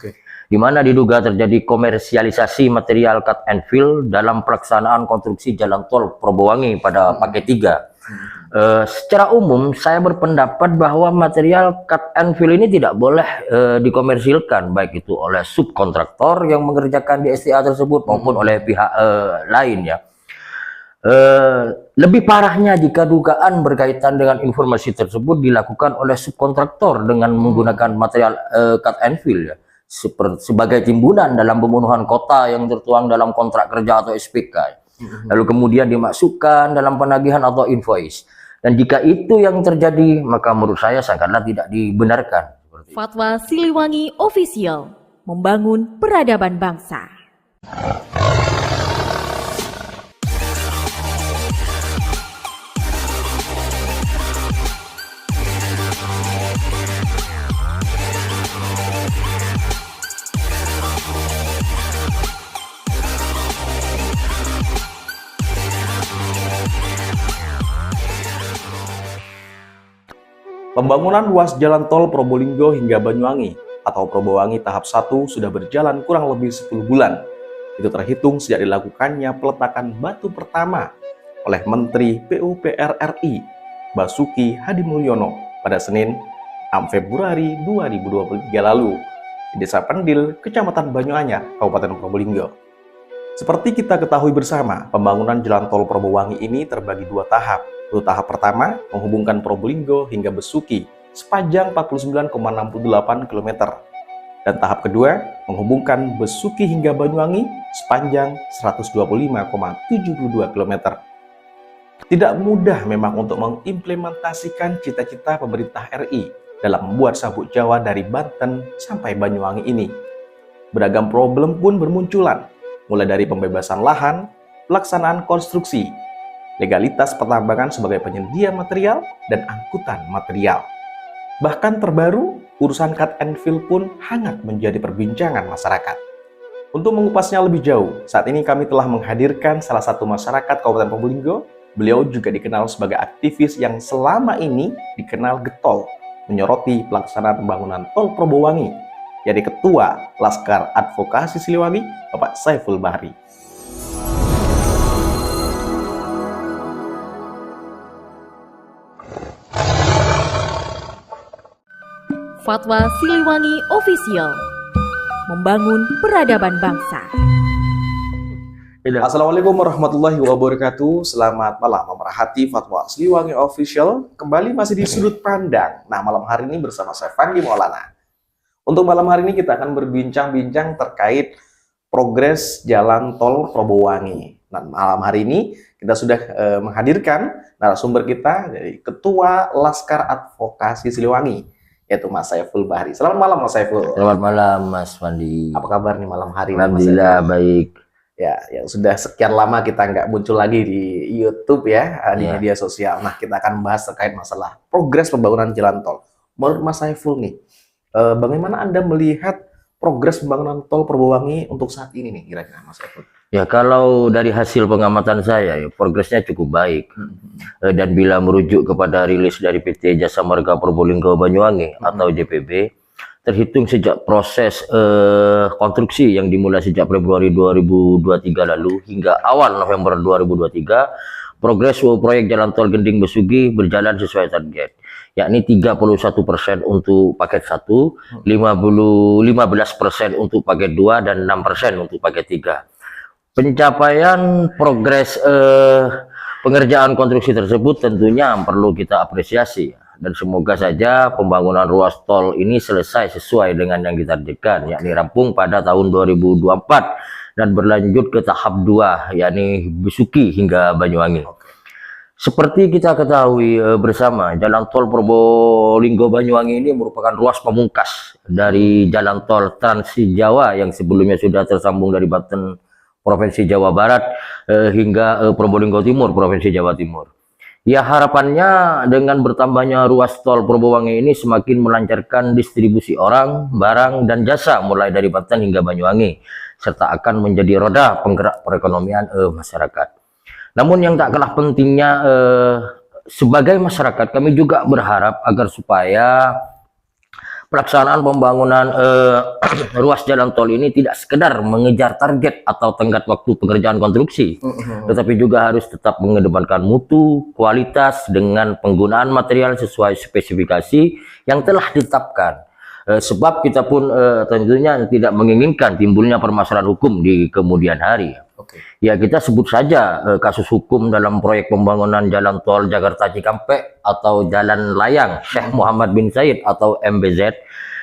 Oke. Di mana diduga terjadi komersialisasi material cut and fill dalam pelaksanaan konstruksi jalan tol Probowangi pada paket 3. Secara umum saya berpendapat bahwa material cut and fill ini tidak boleh dikomersilkan, baik itu oleh subkontraktor yang mengerjakan di STA tersebut maupun oleh pihak lain ya. Lebih parahnya jika dugaan berkaitan dengan informasi tersebut dilakukan oleh subkontraktor dengan menggunakan material cut and fill ya, sebagai timbunan dalam pembunuhan kota yang tertuang dalam kontrak kerja atau SPK. Lalu kemudian dimasukkan dalam penagihan atau invoice. Dan jika itu yang terjadi, maka menurut saya sangatlah tidak dibenarkan. Fatwa Siliwangi Official, membangun peradaban bangsa. Pembangunan ruas jalan tol Probolinggo hingga Banyuwangi atau Probowangi tahap 1 sudah berjalan kurang lebih 10 bulan. Itu terhitung sejak dilakukannya peletakan batu pertama oleh Menteri PUPR RI Basuki Hadimulyono pada Senin 6 Februari 2023 lalu di Desa Pendil, Kecamatan Banyuanyar, Kabupaten Probolinggo. Seperti kita ketahui bersama, pembangunan jalan tol Probowangi ini terbagi dua tahap. Untuk tahap pertama, menghubungkan Probolinggo hingga Besuki sepanjang 49,68 km. Dan tahap kedua, menghubungkan Besuki hingga Banyuwangi sepanjang 125,72 km. Tidak mudah memang untuk mengimplementasikan cita-cita pemerintah RI dalam membuat sabuk Jawa dari Banten sampai Banyuwangi ini. Beragam problem pun bermunculan, mulai dari pembebasan lahan, pelaksanaan konstruksi, legalitas pertambangan sebagai penyedia material, dan angkutan material. Bahkan terbaru, urusan cut and fill pun hangat menjadi perbincangan masyarakat. Untuk mengupasnya lebih jauh, saat ini kami telah menghadirkan salah satu masyarakat Kabupaten Probolinggo. Beliau juga dikenal sebagai aktivis yang selama ini dikenal getol, menyoroti pelaksanaan pembangunan tol Probowangi, jadi Ketua Laskar Advokasi Siliwangi, Bapak Saiful Bahri. Fatwa Siliwangi Official, membangun peradaban bangsa. Assalamualaikum warahmatullahi wabarakatuh. Selamat malam pemerhati Fatwa Siliwangi Official. Kembali masih di sudut pandang. Nah, malam hari ini bersama saya Fandi Maulana. Untuk malam hari ini kita akan berbincang-bincang terkait progres jalan tol Probowangi. Nah, malam hari ini kita sudah menghadirkan narasumber kita dari Ketua Laskar Advokasi Siliwangi, yaitu Mas Saiful Bahri. Selamat malam Mas Saiful. Selamat malam Mas Fandi. Apa kabar nih malam hari ini? Alhamdulillah baik. Ya, yang sudah sekian lama kita nggak muncul lagi di YouTube ya, di media sosial. Nah, kita akan membahas terkait masalah progres pembangunan jalan tol. Menurut Mas Saiful nih, bagaimana Anda melihat progres pembangunan tol Probowangi untuk saat ini nih, kira-kira Mas Saiful? Ya, kalau dari hasil pengamatan saya, ya, progresnya cukup baik. Dan bila merujuk kepada rilis dari PT Jasa Marga Probolinggo Banyuwangi atau JPB, terhitung sejak proses konstruksi yang dimulai sejak Februari 2023 lalu hingga awal November 2023, progres proyek jalan tol Gending Besugi berjalan sesuai target, yakni 31% untuk paket 1, 15% untuk paket 2, dan 6% untuk paket 3. Pencapaian progres pengerjaan konstruksi tersebut tentunya perlu kita apresiasi, dan semoga saja pembangunan ruas tol ini selesai sesuai dengan yang ditargetkan, yakni rampung pada tahun 2024 dan berlanjut ke tahap 2, yakni Besuki hingga Banyuwangi. Seperti kita ketahui bersama, jalan tol Probolinggo Banyuwangi ini merupakan ruas pemungkas dari jalan tol Trans Jawa yang sebelumnya sudah tersambung dari Banten Provinsi Jawa Barat hingga Probolinggo Timur Provinsi Jawa Timur. Ya, harapannya dengan bertambahnya ruas tol Probowangi ini semakin melancarkan distribusi orang, barang, dan jasa mulai dari Banten hingga Banyuwangi, serta akan menjadi roda penggerak perekonomian masyarakat. Namun yang tak kalah pentingnya, sebagai masyarakat kami juga berharap agar supaya pelaksanaan pembangunan ruas jalan tol ini tidak sekedar mengejar target atau tenggat waktu pengerjaan konstruksi, tetapi juga harus tetap mengedepankan mutu, kualitas dengan penggunaan material sesuai spesifikasi yang telah ditetapkan. Sebab kita pun tentunya tidak menginginkan timbulnya permasalahan hukum di kemudian hari. Ya, kita sebut saja kasus hukum dalam proyek pembangunan jalan tol Jakarta Cikampek atau Jalan Layang Syekh Muhammad bin Said atau MBZ,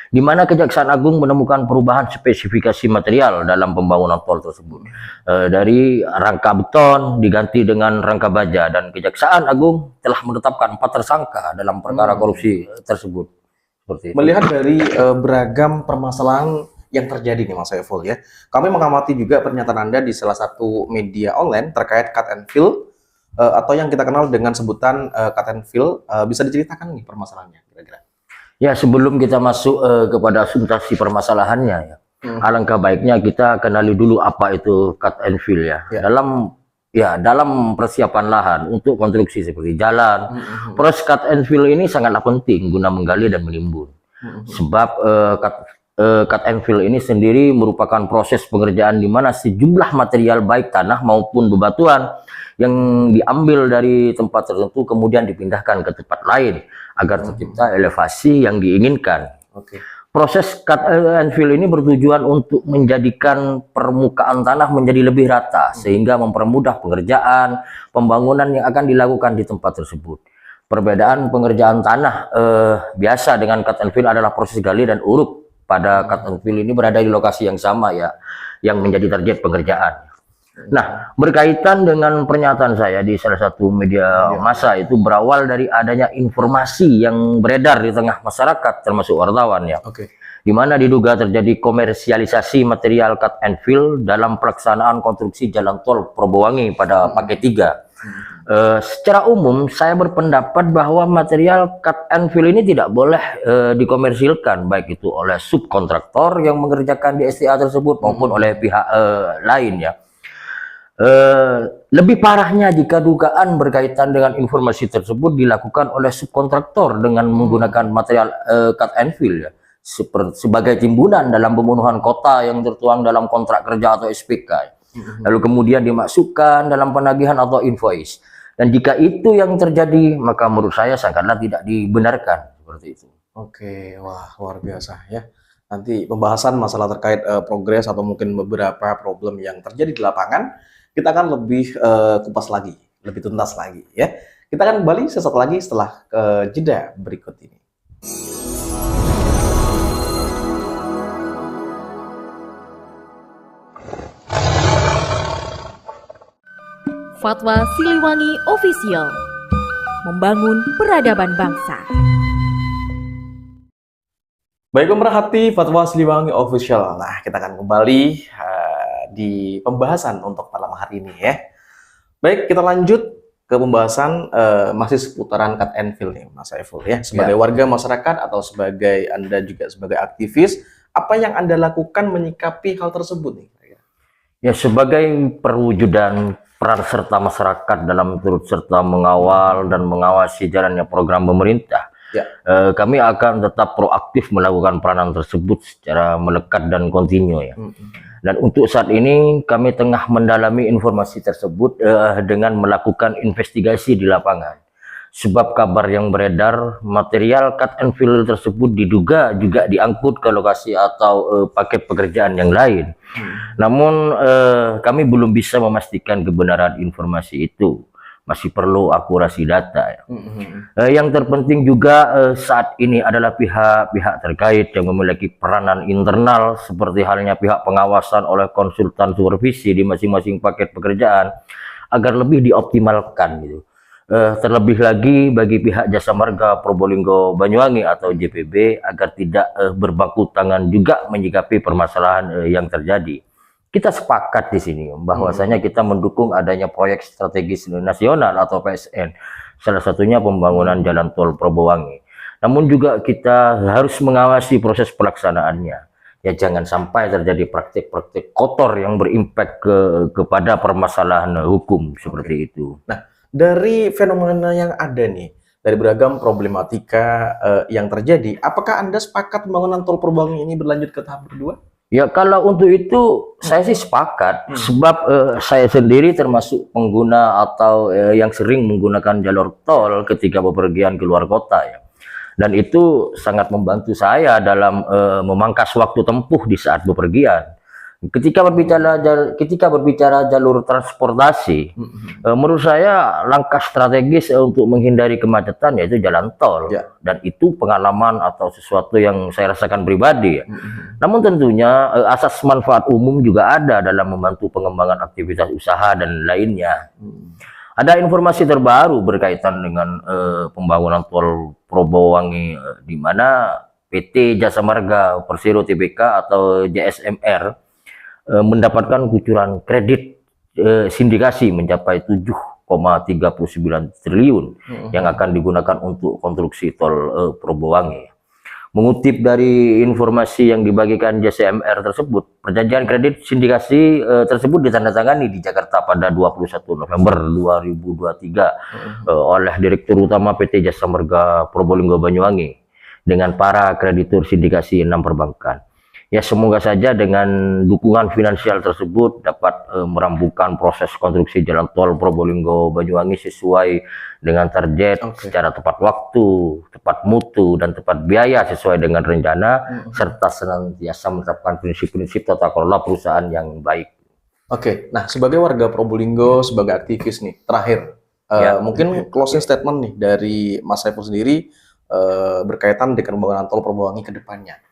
di mana Kejaksaan Agung menemukan perubahan spesifikasi material dalam pembangunan tol tersebut. Dari rangka beton diganti dengan rangka baja, dan Kejaksaan Agung telah menetapkan 4 tersangka dalam perkara korupsi tersebut. Seperti itu. Melihat dari beragam permasalahan yang terjadi nih Mas Saiful ya, kami mengamati juga pernyataan Anda di salah satu media online terkait cut and fill atau yang kita kenal dengan sebutan cut and fill. Bisa diceritakan nih permasalahannya kira-kira? Ya, sebelum kita masuk kepada substansi permasalahannya ya, alangkah baiknya kita kenali dulu apa itu cut and fill ya. Dalam persiapan lahan untuk konstruksi seperti jalan, proses cut and fill ini sangatlah penting guna menggali dan menimbun. Sebab cut and fill ini sendiri merupakan proses pengerjaan di mana sejumlah material baik tanah maupun bebatuan yang diambil dari tempat tertentu kemudian dipindahkan ke tempat lain agar tercipta elevasi yang diinginkan. Proses cut and fill ini bertujuan untuk menjadikan permukaan tanah menjadi lebih rata sehingga mempermudah pengerjaan pembangunan yang akan dilakukan di tempat tersebut. Perbedaan pengerjaan tanah biasa dengan cut and fill adalah proses gali dan uruk. Pada cut and fill ini berada di lokasi yang sama ya, yang menjadi target pengerjaan. Nah, berkaitan dengan pernyataan saya di salah satu media massa itu berawal dari adanya informasi yang beredar di tengah masyarakat termasuk wartawan ya. Di mana diduga terjadi komersialisasi material cut and fill dalam pelaksanaan konstruksi jalan tol Probowangi pada paket 3. Secara umum saya berpendapat bahwa material cut and fill ini tidak boleh dikomersilkan, baik itu oleh subkontraktor yang mengerjakan di STA tersebut maupun oleh pihak lain ya. Lebih parahnya jika dugaan berkaitan dengan informasi tersebut dilakukan oleh subkontraktor dengan menggunakan material cut and fill ya, sebagai timbunan dalam pembunuhan kota yang tertuang dalam kontrak kerja atau SPK. Lalu kemudian dimasukkan dalam penagihan atau invoice. Dan jika itu yang terjadi, maka menurut saya sangatlah tidak dibenarkan seperti itu. Wah luar biasa ya. Nanti pembahasan masalah terkait progres atau mungkin beberapa problem yang terjadi di lapangan, kita akan lebih kupas lagi, lebih tuntas lagi ya. Kita akan kembali sesaat lagi setelah jeda berikut ini. Fatwa Siliwangi Official, membangun peradaban bangsa. Baik pemerhati Fatwa Siliwangi Official. Nah, kita akan kembali di pembahasan untuk malam hari ini ya. Baik, kita lanjut ke pembahasan masih seputaran cut and fill nih Mas Saiful ya. Sebagai warga masyarakat atau sebagai Anda juga sebagai aktivis, apa yang Anda lakukan menyikapi hal tersebut nih? Ya, sebagai perwujudan peran serta masyarakat dalam turut serta mengawal dan mengawasi jalannya program pemerintah, kami akan tetap proaktif melakukan peranan tersebut secara melekat dan kontinu ya. Dan untuk saat ini kami tengah mendalami informasi tersebut dengan melakukan investigasi di lapangan. Sebab kabar yang beredar material cut and fill tersebut diduga juga diangkut ke lokasi atau paket pekerjaan yang lain. Namun kami belum bisa memastikan kebenaran informasi itu. Masih perlu akurasi data ya. Yang terpenting juga saat ini adalah pihak-pihak terkait yang memiliki peranan internal seperti halnya pihak pengawasan oleh konsultan supervisi di masing-masing paket pekerjaan agar lebih dioptimalkan gitu. Terlebih lagi bagi pihak Jasa Marga Probolinggo Banyuwangi atau JPB agar tidak berbaku tangan juga menyikapi permasalahan yang terjadi. Kita sepakat di sini bahwasanya kita mendukung adanya proyek strategis nasional atau PSN, salah satunya pembangunan jalan tol Probowangi. Namun juga kita harus mengawasi proses pelaksanaannya. Ya, jangan sampai terjadi praktik-praktik kotor yang berimpak kepada permasalahan hukum seperti itu. Nah, dari fenomena yang ada nih, dari beragam problematika yang terjadi, apakah Anda sepakat pembangunan tol Purbawangi ini berlanjut ke tahap kedua? Ya, kalau untuk itu saya sih sepakat, sebab saya sendiri termasuk pengguna atau yang sering menggunakan jalur tol ketika bepergian keluar kota ya. Dan itu sangat membantu saya dalam memangkas waktu tempuh di saat bepergian. Ketika berbicara jalur transportasi, menurut saya langkah strategis untuk menghindari kemacetan yaitu jalan tol. Ya. Dan itu pengalaman atau sesuatu yang saya rasakan pribadi ya. Namun tentunya asas manfaat umum juga ada dalam membantu pengembangan aktivitas usaha dan lainnya. Ada informasi terbaru berkaitan dengan pembangunan tol Purbawangi di mana PT Jasa Marga Persero Tbk atau JSMR mendapatkan kucuran kredit sindikasi mencapai 7,39 triliun yang akan digunakan untuk konstruksi tol Purbawangi. Mengutip dari informasi yang dibagikan JSMR tersebut, perjanjian kredit sindikasi tersebut ditandatangani di Jakarta pada 21 November 2023 oleh Direktur Utama PT Jasa Marga Probolinggo Banyuwangi dengan para kreditur sindikasi 6 perbankan. Ya, semoga saja dengan dukungan finansial tersebut dapat merampukan proses konstruksi jalan tol Probolinggo Banyuwangi sesuai dengan target, secara tepat waktu, tepat mutu, dan tepat biaya sesuai dengan rencana, serta senantiasa menerapkan prinsip-prinsip tata kelola perusahaan yang baik. Oke, nah sebagai warga Probolinggo, sebagai aktivis nih, terakhir, mungkin closing statement nih dari Mas Saiful sendiri berkaitan dengan pembangunan tol Purbawangi ke depannya.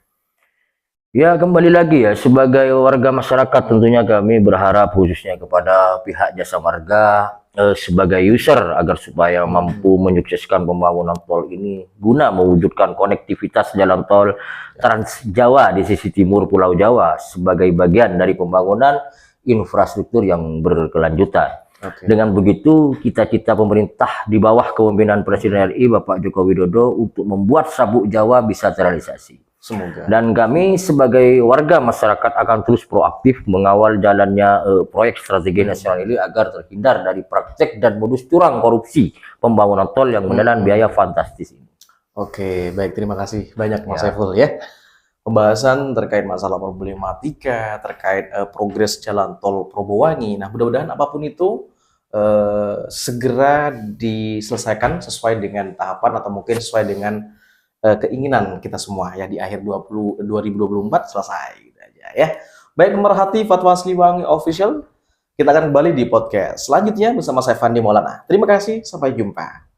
Ya, kembali lagi ya, sebagai warga masyarakat tentunya kami berharap khususnya kepada pihak Jasa Marga sebagai user agar supaya mampu menyukseskan pembangunan tol ini guna mewujudkan konektivitas jalan tol Trans Jawa di sisi timur Pulau Jawa sebagai bagian dari pembangunan infrastruktur yang berkelanjutan. Dengan begitu, cita-cita pemerintah di bawah kepemimpinan Presiden RI Bapak Joko Widodo untuk membuat sabuk Jawa bisa terrealisasi. Semoga. Dan kami sebagai warga masyarakat akan terus proaktif mengawal jalannya proyek strategi nasional ini agar terhindar dari praktek dan modus curang korupsi pembangunan tol yang menelan biaya fantastis ini. Oke, baik, terima kasih banyak Mas Saiful ya. Pembahasan terkait masalah problematika, terkait progres jalan tol Purbawangi. Nah, mudah-mudahan apapun itu segera diselesaikan sesuai dengan tahapan atau mungkin sesuai dengan keinginan kita semua ya di akhir 2024 selesai gitu aja ya. Baik, pemerhati Fatwa Siliwangi Official, kita akan kembali di podcast selanjutnya bersama saya Fandi Maulana. Terima kasih, sampai jumpa.